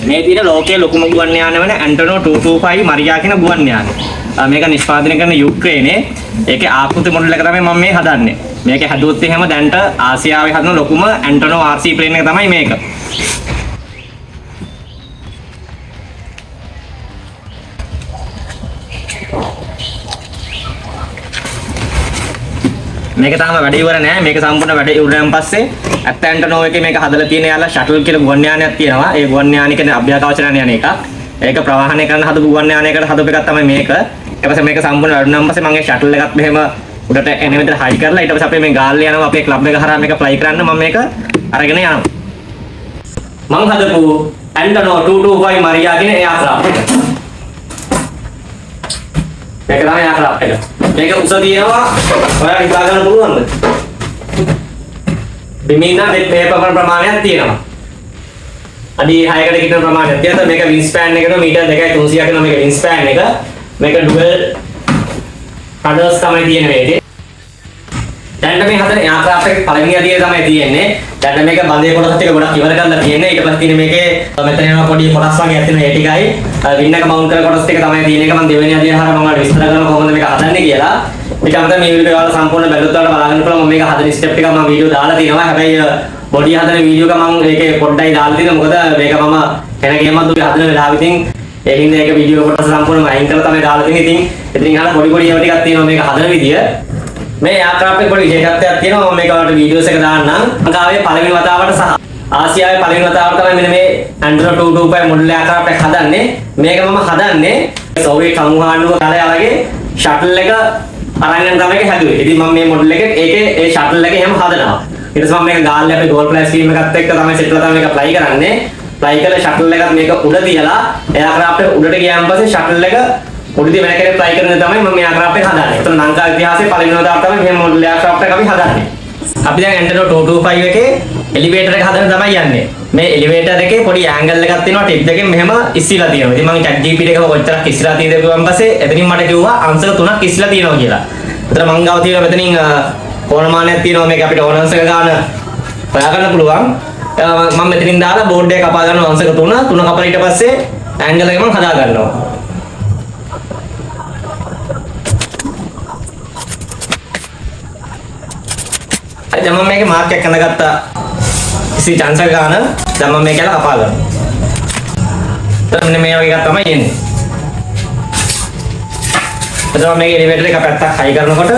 මේ තියෙන ලෝකයේ ලොකුම ගුවන් යානය වෙන ඇන්ටනෝ 225 මරියා කියන ගුවන් යානය. මේක නිෂ්පාදනය කරන යුක්‍රේනයේ ඒකේ ආකෘති මොඩල් එක තමයි මම මේ හදන්නේ. මේක හැදුවොත් එහෙම දැන්ට ආසියාවේ හදන ලොකුම ඇන්ටනෝ RC ප්ලේන් එක තමයි මේක. මේක තාම වැඩ ඉවර නෑ. මේක සම්පූර්ණ වැඩ ඉවරයන් පස්සේ ඇන්ටනෝ එකේ මේක හදලා තියෙන යාලා ෂටල් කියලා ගුවන් යානයක් තියෙනවා. ඒ ගුවන් යානික අභ්‍යවකාශ යන එක. ඒක ප්‍රවාහනය කරන හදපු ගුවන් යානයකට හදපු එකක් තමයි මේක. ඊට පස්සේ මේක සම්පූර්ණ වැඩුණාන් පස්සේ මම ඒ ෂටල් එකත් මෙහෙම උඩට එන විදිහට හයි කරලා ඊට පස්සේ අපි මේ ගාල්ල යනවා අපේ ක්ලබ් එක හරහා මේක ෆ්ලයි කරන්න මම මේක අරගෙන යනවා. මම හදපු ඇන්ටනෝ 225 මරියා කියන එයාක්‍රාෆ්ට් එක. මේක තමයි එයාක්‍රාෆ්ට් එක. මේක උස තියෙනවා ඔයාලා හිතා ගන්න පුළුවන්ද? බිමින් නම් පේපර් ප්‍රමාණයක් තියෙනවා. අඩි 6කට කිටන ප්‍රමාණයක් තියෙනවා. මේක වින් ස්පෑන් එකට මීටර් 2.300 කරන මේක වින් ස්පෑන් එක. මේක ඩුවල් රඩර්ස් තමයි තියෙන්නේ මේකේ. දැන් මේ හතර එයාක්‍රාෆ්ට් එකේ පළවෙනි අදියේ තමයි තියෙන්නේ. දැන් මේක බඳේ කොටස් ටික ගොඩක් ඉවර කරලා තියෙන්නේ. ඊට පස්සේ තියෙන්නේ මේකේ මෙතන යන පොඩි කොටස් වගේ ඇත්තෙන ඒ ටිකයි වින් එක මවුන්ට් කරන කොටස් ටික තමයි තියෙන්නේ. ඒක මම දෙවෙනි අදියේ හරහා මම ඔයාලට විස්තර කරනවා කොහොමද මේක හදන්නේ කියලා. ඊට අමතරව මේ වීඩියෝ එක සම්පූර්ණ බැලුවත් ඔයාලට බලන්න පුළුවන් මම මේක හදන ස්ටෙප් ටික මම වීඩියෝ දාලා තියෙනවා. හැබැයි බොඩි හදන වීඩියෝ එක මම ඒකේ පොඩ්ඩයි දාලා තියෙනවා. මොකද මේක මම වෙන ගේමක් දුක හදන වෙලාවෙ ඉතින් ඒ හින්දා ඒක වීඩියෝ කොටස සම්පූර්ණයෙන්ම අයින් කරලා තමයි දාලා තියෙන්නේ. ඉතින් අහලා පොඩි ඒවා ටිකක් තියෙනවා මේක හදන විදිය. මේ එයාක්‍රාෆ්ට් එක පොඩි විශේෂත්වයක් තියෙනවා. මම මේක වලට වීඩියෝස් එක දාන්නම්. ලංකාවේ පළවෙනි වතාවට සහ ආසියාවේ පළවෙනි වතාවට තමයි මෙන්න මේ ඇන්ටනෝ 225 මොඩල් එයාක්‍රාෆ්ට් එක හදන්නේ. මේක මම හදන්නේ සෝවියට් සමූහාණ්ඩුව කාලේ වගේ ෂටල් එක අරන් යන තමයි හැදුවේ. ඉතින් මම මේ මොඩල් එක ඒකේ ඒ ෂටල් එක එහෙම හදනවා. ඊට පස්සේ මම මේක ගාල්ලේ අපේ ගෝල් ප්ලස් ටීම් එකත් එක්ක තමයි සෙට්ලා තමයි මේක ෆ්ලයි කරන්නේ. ෆ්ලයි කරලා ෂටල් එකත් මේක උඩ තියලා එයාක්‍රාෆ්ට් එක උඩට ගියාන් පස්සේ ෂටල් එක උඩදී වෙන කෙනෙක් ෆ්ලයි කරන තමයි මම මේ එයාක්‍රාෆ්ට් එක හදන්නේ. ඒතන ලංකාවේ ඉතිහාසයේ පළවෙනි වතාවට තමයි මේ මොඩල් එයාක්‍රාෆ්ට් එක අපි හදන්නේ. අපි දැන් ඇන්ටනෝ 225 එකේ එලිවේටර් එක හදන්න තමයි යන්නේ. මේ එලිවේටර් එකේ පොඩි ඇන්ගල් එකක් තියෙනවා ටිප් දෙකෙන් මෙහෙම ඉස්සිලා තියෙනවා. ඉතින් මම chat GPT එකම කොච්චරක් ඉස්සිලා තියෙද කියුවන් පස්සේ එතනින් මට කිව්වා අංශක 3ක් ඉස්සිලා තියෙනවා කියලා. ඒතර මං ගාව තියෙනවා මෙතනින් කෝණමානයක් තියෙනවා මේක අපිට ඕන අංශක ගන්න හොයා ගන්න පුළුවන්. මම මෙතනින් දාලා බෝඩ් එක කපා ගන්නවා අංශක 3 කපලා ඊට පස්සේ ඇන්ගල් එක මම හදා ගන්නවා. දැන් මම මේකේ මාර්ක් එකක් අඳගත්තා. කිසි chance එකක් ගන්න. දැන් මම මේක කියලා කපා ගන්නවා. මෙන්න මේ වගේ එකක් තමයි එන්නේ. එතකොට මේක එලිවේටර් එක පැත්තක් හයි කරනකොට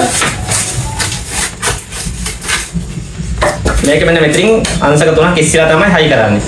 මේක මෙන්න මෙතනින් අංශක 3ක් ඉස්සෙල්ලා තමයි හයි කරන්නේ.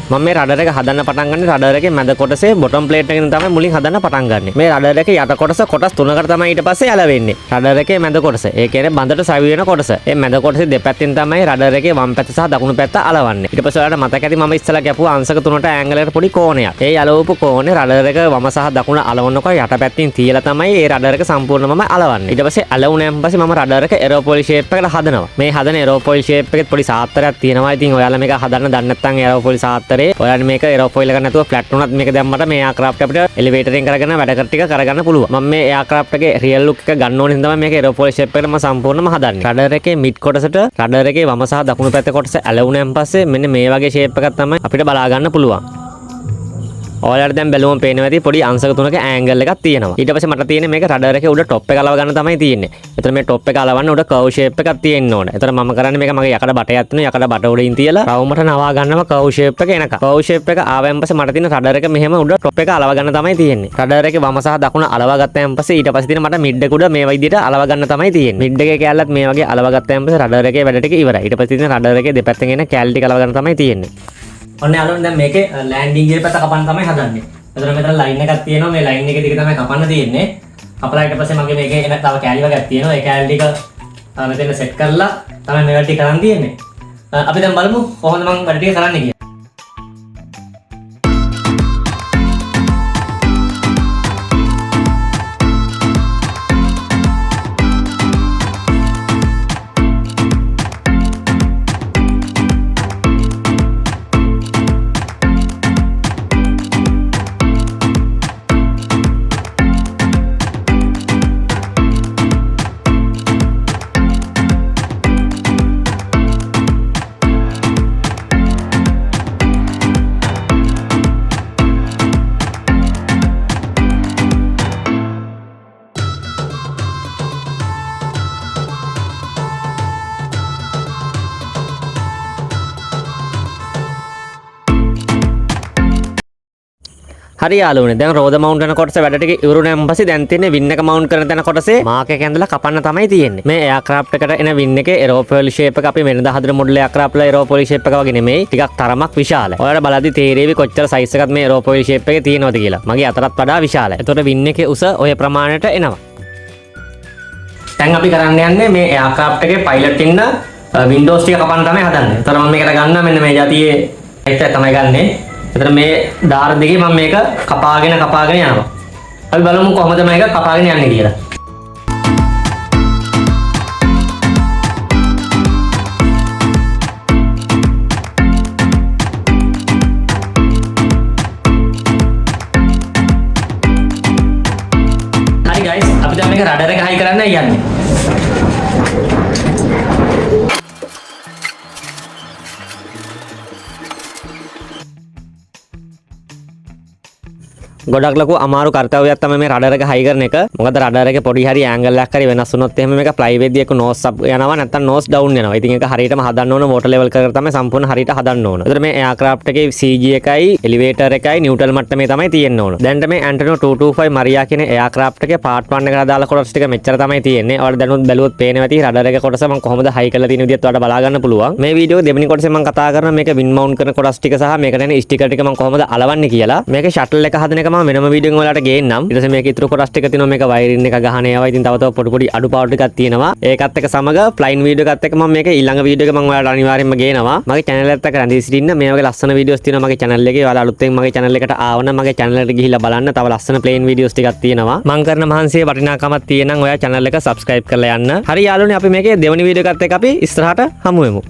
මම මේ රඩර් එක හදන්න පටන් ගන්නේ රඩර් එකේ මැද කොටසේ බොටම් ප්ලේට් එකෙන් තමයි මුලින් හදන්න පටන් ගන්නෙ. මේ රඩර් එකේ යට කොටස කොටස් 3කට තමයි ඊට පස්සේ ඇලවෙන්නේ. රඩර් එකේ මැද කොටස. ඒ කියන්නේ බඳට සවි වෙන කොටස. මේ මැද කොටසේ දෙපැත්තෙන් තමයි රඩර් එකේ වම් පැත්ත සහ දකුණු පැත්ත අලවන්නේ. ඊට පස්සේ ඔයාලට මතක ඇති මම ඉස්සලා කියපුවා අංශක 3ට ඇන්ගල් එකට පොඩි කෝණයක්. ඒ යලවපු කෝණේ රඩර් එක වම සහ දකුණ අලවනකොට යට පැත්තෙන් තියලා තමයි මේ රඩර් එක සම්පූර්ණයෙන්ම අලවන්නේ. ඊට පස්සේ ඇලවුණාන් පස්සේ මම රඩර් එක එරෝෆොයිල් ෂේප් එකකට හදනවා. මේ හදන එරෝෆොයිල් ෂේප් එකෙත් පොඩි සාත්තරයක් තියෙනවා. ඉතින් ඔයාලා මේක හදන්න දන්නේ නැත්නම් එරෝෆොයිල් සාත්තරේ ඔයාලා මේක එරෝෆොයිල් එක නැතුව ෆ්ලැට් වුණත් මේක දැම්මට මේ එයාක්‍රාෆ්ට් අපිට එලිවේටරෙන් කරගෙන වැඩ කර ටික කරගන්න පුළුවන්. මම මේ එයාක්‍රාෆ්ට් එකේ රියල් ලුක් එක ගන්න ඕනේ හින්දා මේක එරෝෆොයිල් ෂේප් එකට මම සම්පූර්ණයෙන්ම හදන්නේ. රඩර් එකේ මිඩ් කොටසට රඩර් එකේ වම සහ දකුණු පැත්තේ කොටස ඇලවුණාන් පස්සේ මෙන්න මේ වගේ ෂේප් එකක් තමයි අපිට බලා ගන්න පුළුවන්. ඔයාලට දැන් බැලුවම පේනවා ඇති පොඩි අංශක 3ක ඇන්ගල් එකක් තියෙනවා. ඊට පස්සේ මට තියෙන්නේ මේක රඩර් එකේ උඩ টොප් එක අලව ගන්න තමයි තියෙන්නේ. එතන මේ টොප් එක අලවන්න උඩ කර්ව් ෂේප් එකක් තියෙන්න ඕනේ. එතන මම කරන්නේ මේක මගේ යකඩ බටයක් තියෙනවා. යකඩ බට උඩින් තියලා රවුමට නවා ගන්නවා කර්ව් ෂේප් එක එනකම්. කර්ව් ෂේප් එක ආවයන් පස්සේ මට තියෙන රඩර් එක මෙහෙම උඩ টොප් එක අලව ගන්න තමයි තියෙන්නේ. රඩර් එකේ වම සහ දකුණ අලව ගත්තයන් පස්සේ ඊට පස්සේ තියෙන මට මිඩ් එක උඩ මේ විදිහට අලව ගන්න තමයි තියෙන්නේ. මිඩ් එකේ කැලලත් මේ වගේ අලව ගත්තයන් පස්සේ රඩර් එකේ වැඩ ටික ඉවරයි. ඊට පස්සේ තියෙන රඩර් එකේ දෙපැත්තෙන් එන කැලලි ටික අලව ගන්න තමයි තියෙන්නේ. ඔන්න යාළුවනේ දැන් මේකේ ලෑන්ඩින් ගියර පැත්ත කපන්න තමයි හදන්නේ. එතන මෙතන ලයින් එකක් තියෙනවා. මේ ලයින් එක දිග තමයි කපන්න තියෙන්නේ. කපලා ඊට පස්සේ මගේ මේකේ එන තව කැලි වර්ගයක් තියෙනවා. ඒ කැලි ටික මෙතන සෙට් කරලා තමයි මේ වැඩ ටික කරන් තියෙන්නේ. අපි දැන් බලමු කොහොමද මම වැඩ ටික කරන්නේ කියලා. හරි යාළුවනේ දැන් රෝද මවුන්ට් කරන කොටස වැඩ ටික ඉවරුනන් පස්සේ දැන් තියෙන්නේ වින් එක මවුන්ට් කරන තැන කොටසේ මාක් එක ඇඳලා කපන්න තමයි තියෙන්නේ. මේ එයාක්‍රාෆ්ට් එකට එන වින් එකේ එරෝෆෝයිල් ෂේප් එක අපි වෙනදා හදන මොඩල් එයාක්‍රාෆ්ට් වල එරෝෆෝයිල් ෂේප් එක වගේ නෙමෙයි. ටිකක් තරමක් විශාලයි. ඔයාලට බලද්දි තේරෙවි කොච්චර සයිස් එකක් මේ එරෝෆෝයිල් ෂේප් එකේ තියෙනවද කියලා. මගේ අතරත් වඩා විශාලයි. එතකොට වින් එකේ උස ඔය ප්‍රමාණයට එනවා. දැන් අපි කරන්න යන්නේ මේ එයාක්‍රාෆ්ට් එකේ පයිලට් ඉන්න වින්ඩෝස් ටික කපන්න තමයි හදන්නේ. ඒතර මම මේකට ගන්නවා මෙන්න මේ જાතියේ එක තමයි ගන්නෙ. ඒතර මේ දාර දෙකේ මම මේක කපාගෙන යනවා. අපි බලමු කොහොමද මේක කපාගෙන යන්නේ කියලා. හරි guys අපි දැන් මේක රඩර් එක හයි කරන්න යන්නේ. ගොඩක් ලොකු අමාරු කාර්යයක් තමයි මේ රඩර් එක හයි කරන එක. මොකද රඩර් එකේ පොඩි හරි ඇන්ගල් එකක් හරි වෙනස් වුණොත් එහෙම මේක ෆ්ලයි වෙද්දී එක නෝස් අප් යනවා නැත්නම් නෝස් ඩවුන් යනවා. ඉතින් ඒක හරියටම හදන්න ඕන වෝටර් ලෙවල් කරලා තමයි සම්පූර්ණ හරියට හදන්න ඕන. ඒතර මේ එයාක්‍රාෆ්ට් එකේ CG එකයි එලිවේටර් එකයි නිව්ට්‍රල් මට්ටමේ තමයි තියෙන්න ඕන. දැන් මේ ඇන්ටනෝ 225 මරියා කියන එයාක්‍රාෆ්ට් එකේ පාර්ට් 1 එකට දාලා කොටස් ටික මෙච්චර තමයි තියෙන්නේ. ඔයාලා දැනුත් බැලුවොත් පේනවා ඇති රඩර් එකේ කොටස මම කොහොමද හයි කරලා තියෙන විදිහත් ඔයාලට බලා ගන්න පුළුවන්. මේ වීඩියෝ දෙවෙනි කොටසේ මම කතා කරන මේක වින් මවුන්ට් කරන කොටස් ටික සහ මේකට එන ස්ටිකර් ටික මම කොහොමද අලවන්නේ කියලා. මේකේ ෂටල් එක හදන එක මම වෙනම වීඩියෝ එකකින් ඔයාලට ගේන්නම්. ඊට පස්සේ මේක ඉතුරු කොටස් ටික තියෙනවා මේක වයරින් එක ගහන ඒවා. ඉතින් තව පොඩි අඩුපාඩු ටිකක් තියෙනවා. ඒකත් එක්ක සමග ෆ්ලයින් වීඩියෝ එකත් එක්ක මම මේක ඊළඟ වීඩියෝ එක මම ඔයාලට අනිවාර්යෙන්ම ගේනවා. මගේ channel එකත් එක්ක රැඳී සිටින්න. මේ වගේ ලස්සන වීඩියෝස් තියෙනවා මගේ channel එකේ. ඔයාලා අලුතෙන් මගේ channel එකට ආවනම් මගේ channel එකට ගිහිල්ලා බලන්න. තව ලස්සන ප්ලේන් වීඩියෝස් ටිකක් තියෙනවා. මම කරන මහන්සියේ වටිනාකමක් තියෙනනම් ඔයා channel එක subscribe කරලා යන්න. හරි යාළුවනේ අපි මේකේ දෙවෙනි වීඩියෝ එකත් එක්ක අපි ඉස්සරහට හමු වෙමු.